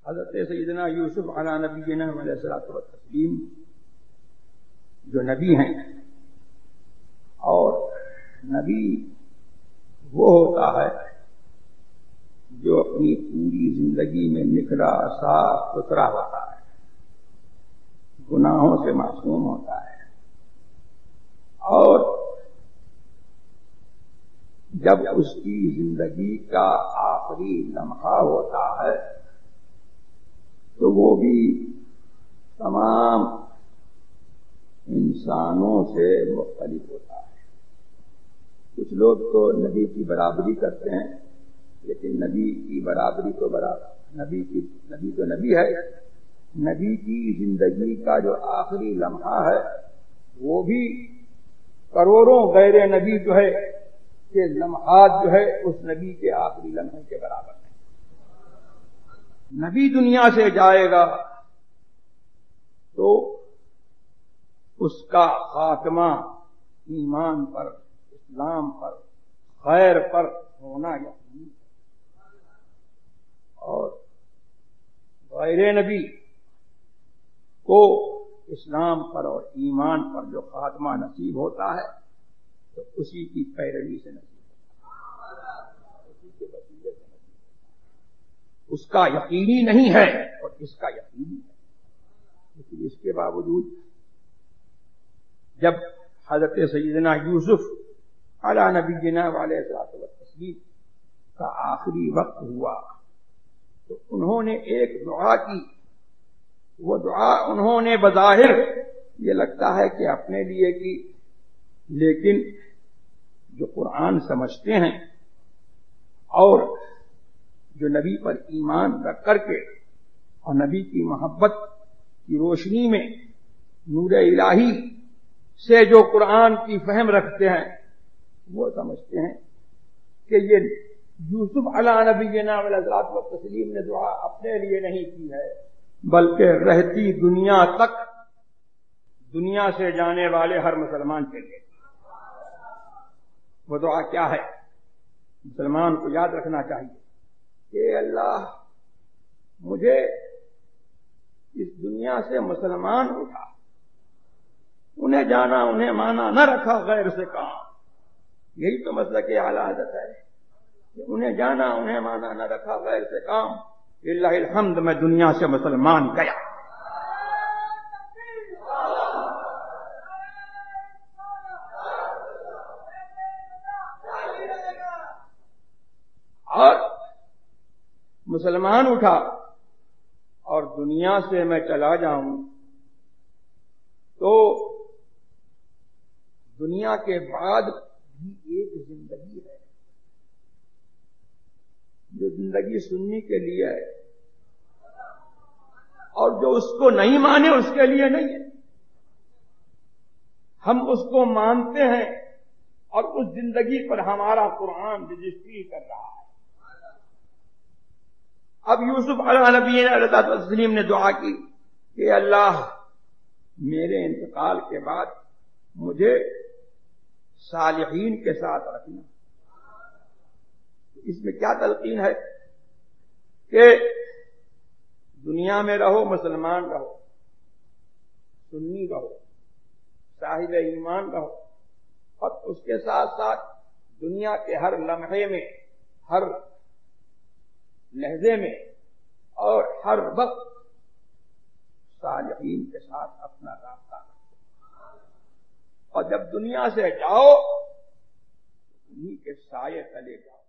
حضرت سیدنا یوسف علی نبینا علیہ الصلوۃ والتسلیم جو نبی ہیں، اور نبی وہ ہوتا ہے جو اپنی پوری زندگی میں نکھرا صاف ستھرا ہوتا ہے، گناہوں سے معصوم ہوتا ہے، اور جب اس کی زندگی کا آخری لمحہ ہوتا ہے تو وہ بھی تمام انسانوں سے مختلف ہوتا ہے۔ کچھ لوگ تو نبی کی برابری کرتے ہیں، لیکن نبی کی برابری تو نبی تو نبی ہے، نبی کی زندگی کا جو آخری لمحہ ہے وہ بھی کروڑوں غیر نبی جو ہے کہ لمحات جو ہے اس نبی کے آخری لمحے کے برابر ہے۔ نبی دنیا سے جائے گا تو اس کا خاتمہ ایمان پر، اسلام پر، خیر پر ہونا یقینی ہے، اور غیر نبی کو اسلام پر اور ایمان پر جو خاتمہ نصیب ہوتا ہے تو اسی کی پیروی سے نصیب ہوتا ہے، اسی کے وسیلے سے نصیب ہوتا ہے۔ اس کا یقینی نہیں ہے اور اس کا یقینی ہے، لیکن اس کے باوجود جب حضرت سیدنا یوسف علی نبینا علیہ الصلوۃ والتسلیم کا آخری وقت ہوا تو انہوں نے ایک دعا کی۔ وہ دعا انہوں نے بظاہر یہ لگتا ہے کہ اپنے لیے کی، لیکن جو قرآن سمجھتے ہیں اور جو نبی پر ایمان رکھ کر کے اور نبی کی محبت کی روشنی میں نور الہی سے جو قرآن کی فہم رکھتے ہیں وہ سمجھتے ہیں کہ یہ یوسف علی نبینا علیہ الصلوۃ والتسلیم نے دعا اپنے لیے نہیں کی ہے، بلکہ رہتی دنیا تک دنیا سے جانے والے ہر مسلمان کے لیے۔ وہ دعا کیا ہے؟ مسلمان کو یاد رکھنا چاہیے کہ اللہ مجھے اس دنیا سے مسلمان اٹھا، انہیں جانا انہیں مانا نہ رکھا غیر سے کام۔ یہی تو مسلک اعلی حضرت ہے کہ انہیں جانا انہیں مانا نہ رکھا غیر سے کام۔ للہ الحمد میں دنیا سے مسلمان گیا۔ اور مسلمان اٹھا اور دنیا سے میں چلا جاؤں تو دنیا کے بعد بھی ایک زندگی ہے، جو زندگی سننے کے لیے ہے، اور جو اس کو نہیں مانے اس کے لیے نہیں ہے۔ ہم اس کو مانتے ہیں اور اس زندگی پر ہمارا قرآن رجسٹری کر رہا ہے۔ اب یوسف علیہ نبینا علیہ الصلوۃ والتسلیم نے دعا کی کہ اللہ میرے انتقال کے بعد مجھے صالحین کے ساتھ رکھنا۔ اس میں کیا تلقین ہے کہ دنیا میں رہو مسلمان رہو، سنی رہو، صاحب ایمان رہو، اور اس کے ساتھ ساتھ دنیا کے ہر لمحے میں، ہر لہجے میں اور ہر وقت صالحین کے ساتھ اپنا رابطہ رکھو، اور جب دنیا سے جاؤ انہیں کے سائے تلے جاؤ۔